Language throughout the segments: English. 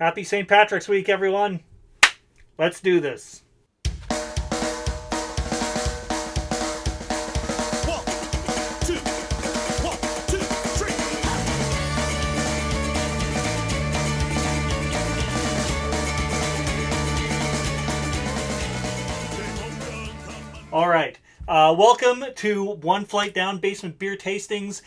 Happy St. Patrick's Week, everyone. Let's do this. One, two, one, two, three. All right. Welcome to One Flight Down Basement Beer Tastings,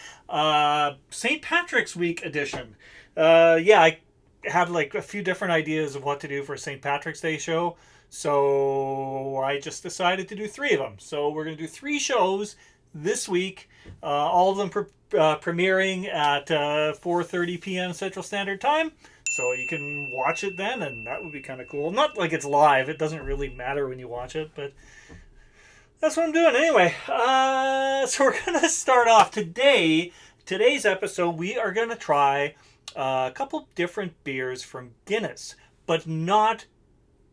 St. Patrick's Week edition. I had like a few different ideas of what to do for a St. Patrick's Day show, so I just decided to do three of them. So we're going to do three shows this week, all of them premiering at 4:30 p.m. Central Standard Time. So you can watch it then, and that would be kind of cool. Not like it's live. It doesn't really matter when you watch it, but that's what I'm doing anyway. So we're going to start off today. Today's episode, we are going to try a couple different beers from Guinness, but not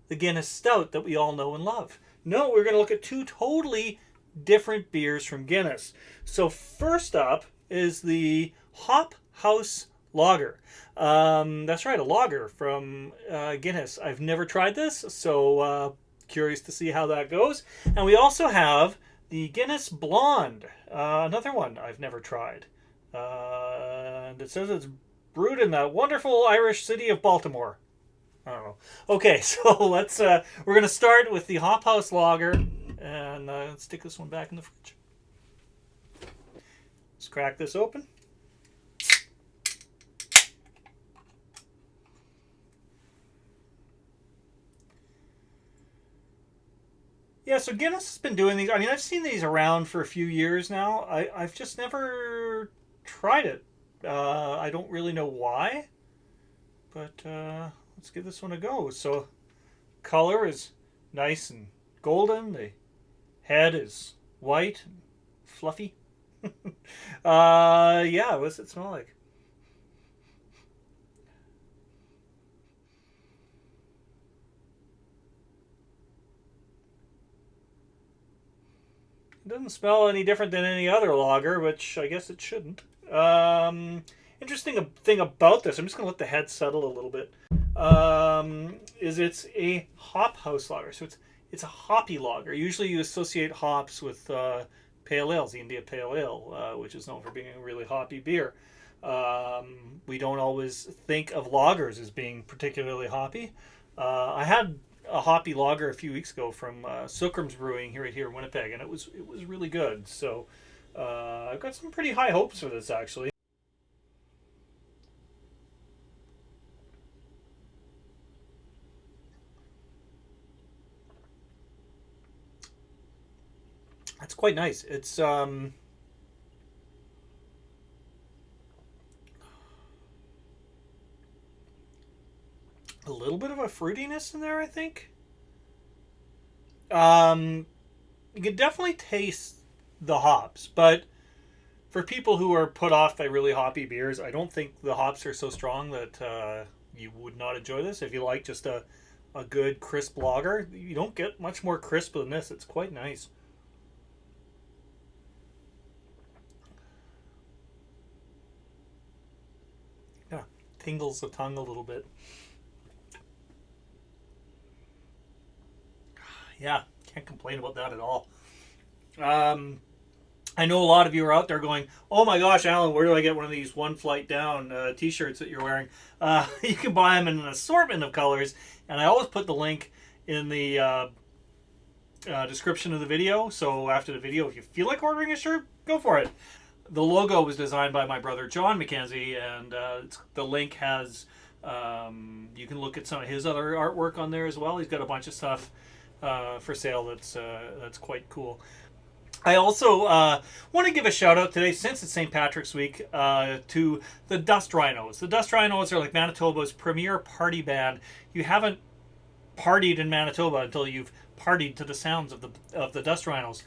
the Guinness Stout that we all know and love. No, we're going to look at two totally different beers from Guinness. So first up is the Hop House Lager. That's right, a lager from Guinness. I've never tried this, so curious to see how that goes. And we also have the Guinness Blonde, another one I've never tried. And it says it's brewed in the wonderful Irish city of Baltimore. I don't know. Okay, so let's we're going to start with the Hop House Lager, and let's stick this one back in the fridge. Let's crack this open. Yeah, so Guinness has been doing these. I mean, I've seen these around for a few years now. I've just never tried it. I don't really know why, but let's give this one a go. So, color is nice and golden. The head is white and fluffy. What's it smell like? It doesn't smell any different than any other lager, which I guess it shouldn't. Interesting thing about this, I'm just going to let the head settle a little bit, is it's a hop house lager. So it's a hoppy lager. Usually you associate hops with pale ales, the India Pale Ale, which is known for being a really hoppy beer. We don't always think of lagers as being particularly hoppy. I had a hoppy lager a few weeks ago from Sookram's Brewing here in Winnipeg, and it was really good. So I've got some pretty high hopes for this, actually. That's quite nice. It's a little bit of a fruitiness in there, I think. You can definitely taste the hops, but for people who are put off by really hoppy beers, I don't think the hops are so strong that you would not enjoy this. If you like just a good crisp lager, you don't get much more crisp than this. It's quite nice. Yeah, tingles the tongue a little bit. Yeah, can't complain about that at all. Um, I know a lot of you are out there going, "Oh my gosh, Alan, where do I get one of these One Flight Down T-shirts that you're wearing?" You can buy them in an assortment of colors, and I always put the link in the description of the video. So after the video, if you feel like ordering a shirt, go for it. The logo was designed by my brother John McKenzie, and the link has you can look at some of his other artwork on there as well. He's got a bunch of stuff for sale that's quite cool. I also want to give a shout out today, since it's St. Patrick's Week, to the Dust Rhinos. The Dust Rhinos are like Manitoba's premier party band. You haven't partied in Manitoba until you've partied to the sounds of the Dust Rhinos.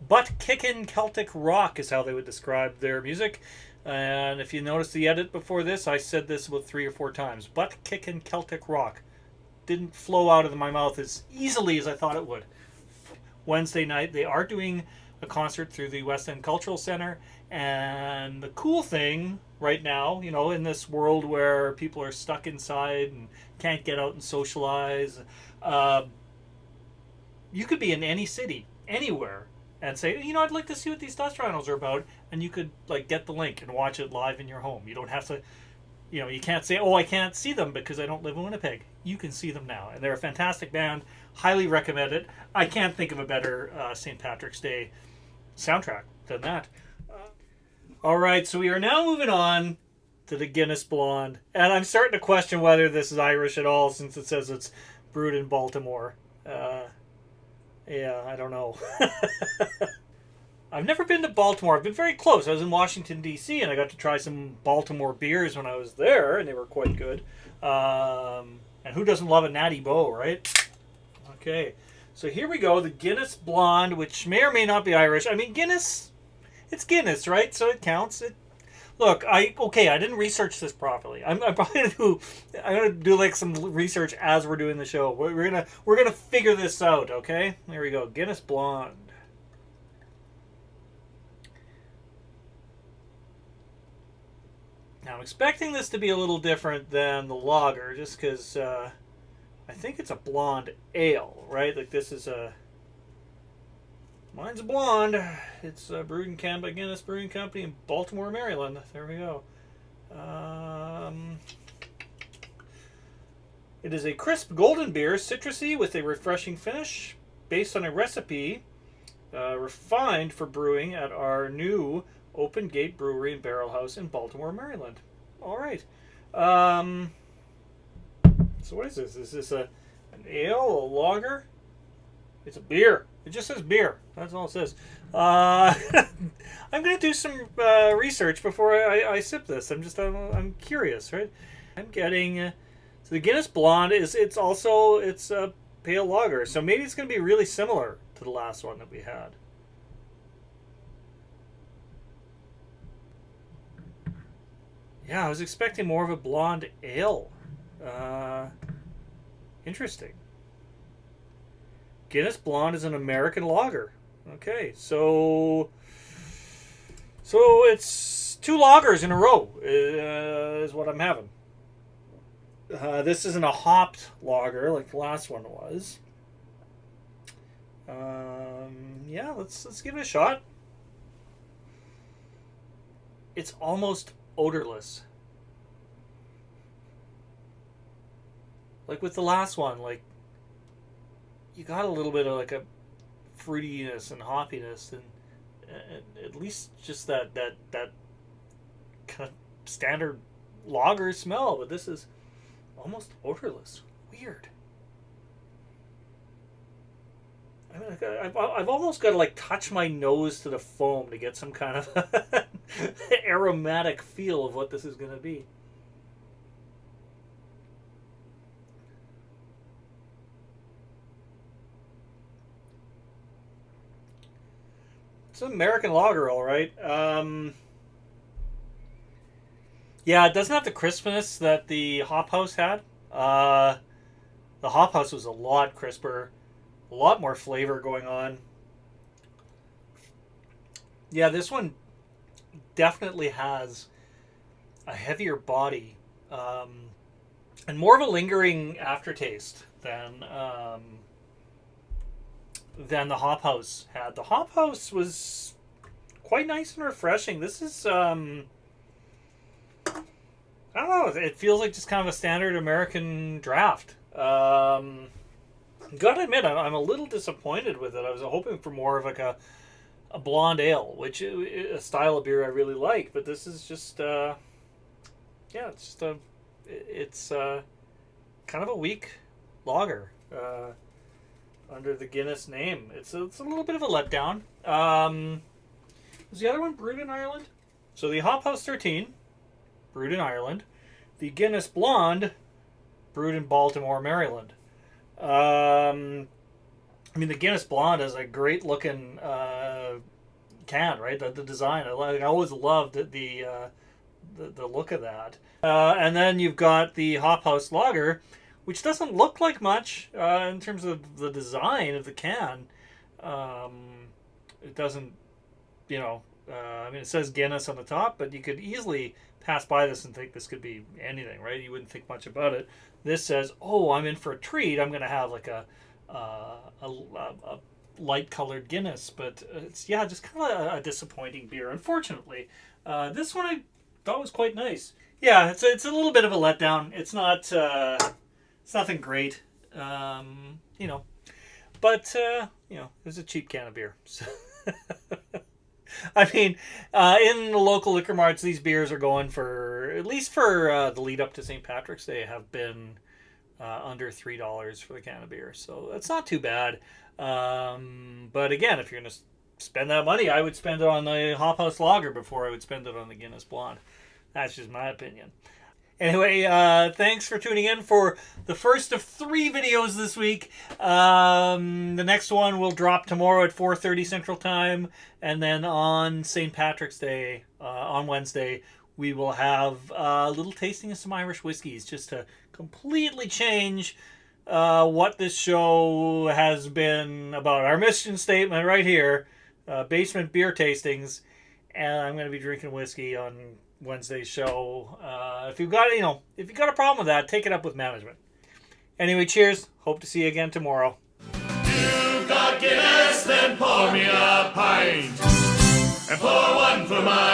Butt kickin' Celtic rock is how they would describe their music. And if you notice the edit before this, I said this about 3 or 4 times. Butt kickin' Celtic rock didn't flow out of my mouth as easily as I thought it would. Wednesday night, they are doing a concert through the West End Cultural Center. And the cool thing right now, in this world where people are stuck inside and can't get out and socialize, you could be in any city, anywhere, and say, I'd like to see what these dust rhinos are about, and you could get the link and watch it live in your home. You don't have to, you can't say, I can't see them because I don't live in Winnipeg. You can see them now, and they're a fantastic band. Highly recommend it. I can't think of a better St. Patrick's Day soundtrack than that. All right, so we are now moving on to the Guinness Blonde, and I'm starting to question whether this is Irish at all since it says it's brewed in Baltimore. Yeah, I don't know. I've never been to Baltimore. I've been very close. I was in Washington, D.C., and I got to try some Baltimore beers when I was there, and they were quite good. And who doesn't love a Natty Boh, right? Okay, so here we go. The Guinness Blonde, which may or may not be Irish. I mean, Guinness, it's Guinness, right? So it counts. Look, I didn't research this properly. I'm probably gonna do some research as we're doing the show. We're gonna figure this out, okay? There we go. Guinness Blonde. Now I'm expecting this to be a little different than the lager, just because I think it's a blonde ale, right? This is mine's a blonde. It's brewed and canned by Guinness Brewing Company in Baltimore, Maryland. There we go. It is a crisp golden beer, citrusy with a refreshing finish, based on a recipe refined for brewing at our new Open Gate Brewery and Barrel House in Baltimore, Maryland. All right. So what is this? Is this an ale, a lager? It's a beer. It just says beer. That's all it says. I'm going to do some research before I sip this. I'm curious, right? I'm getting so the Guinness Blonde it's a pale lager, so maybe it's going to be really similar to the last one that we had. Yeah, I was expecting more of a blonde ale. Interesting. Guinness Blonde is an American lager. Okay, so it's two lagers in a row is what I'm having. This isn't a hopped lager like the last one was. Yeah, let's give it a shot. It's almost odorless. Like with the last one, you got a little bit of a fruitiness and hoppiness, and at least just that kind of standard lager smell. But this is almost odorless. Weird. I mean, I've almost got to touch my nose to the foam to get some kind of aromatic feel of what this is going to be. It's an American lager, all right. Yeah, it doesn't have the crispness that the Hop House had. The Hop House was a lot crisper, a lot more flavor going on. Yeah, this one definitely has a heavier body and more of a lingering aftertaste than the Hop House had. The Hop House was quite nice and refreshing. This is I don't know. It feels like just kind of a standard American draft. Gotta admit, I'm a little disappointed with it. I was hoping for more of a blonde ale, which is a style of beer I really like. But this is just, it's kind of a weak lager under the Guinness name. It's a little bit of a letdown. Was the other one brewed in Ireland? So the Hop House 13. Brewed in Ireland. The Guinness Blonde, brewed in Baltimore, Maryland. I mean, the Guinness Blonde is a great looking can, right? The design. I always loved the look of that. And then you've got the Hop House Lager, which doesn't look like much in terms of the design of the can. It doesn't, I mean, it says Guinness on the top, but you could easily pass by this and think this could be anything, right? You wouldn't think much about it. This says, "Oh, I'm in for a treat. I'm going to have like a light colored Guinness," but it's just kind of a disappointing beer, unfortunately. This one I thought was quite nice. Yeah, it's a little bit of a letdown. It's not it's nothing great, but it was a cheap can of beer. So I mean, in the local liquor marts, these beers are going for, at least for the lead up to St. Patrick's Day, have been under $3 for the can of beer. So that's not too bad. But again, if you're going to spend that money, I would spend it on the Hop House Lager before I would spend it on the Guinness Blonde. That's just my opinion. Anyway, thanks for tuning in for the first of 3 videos this week. The next one will drop tomorrow at 4:30 Central Time. And then on St. Patrick's Day, on Wednesday, we will have a little tasting of some Irish whiskeys just to completely change what this show has been about. Our mission statement right here, basement beer tastings. And I'm going to be drinking whiskey on Wednesday's show. If you've got a problem with that, take it up with management. Anyway, cheers. Hope to see you again tomorrow. You've got Guinness, then pour me a pint. And pour one for my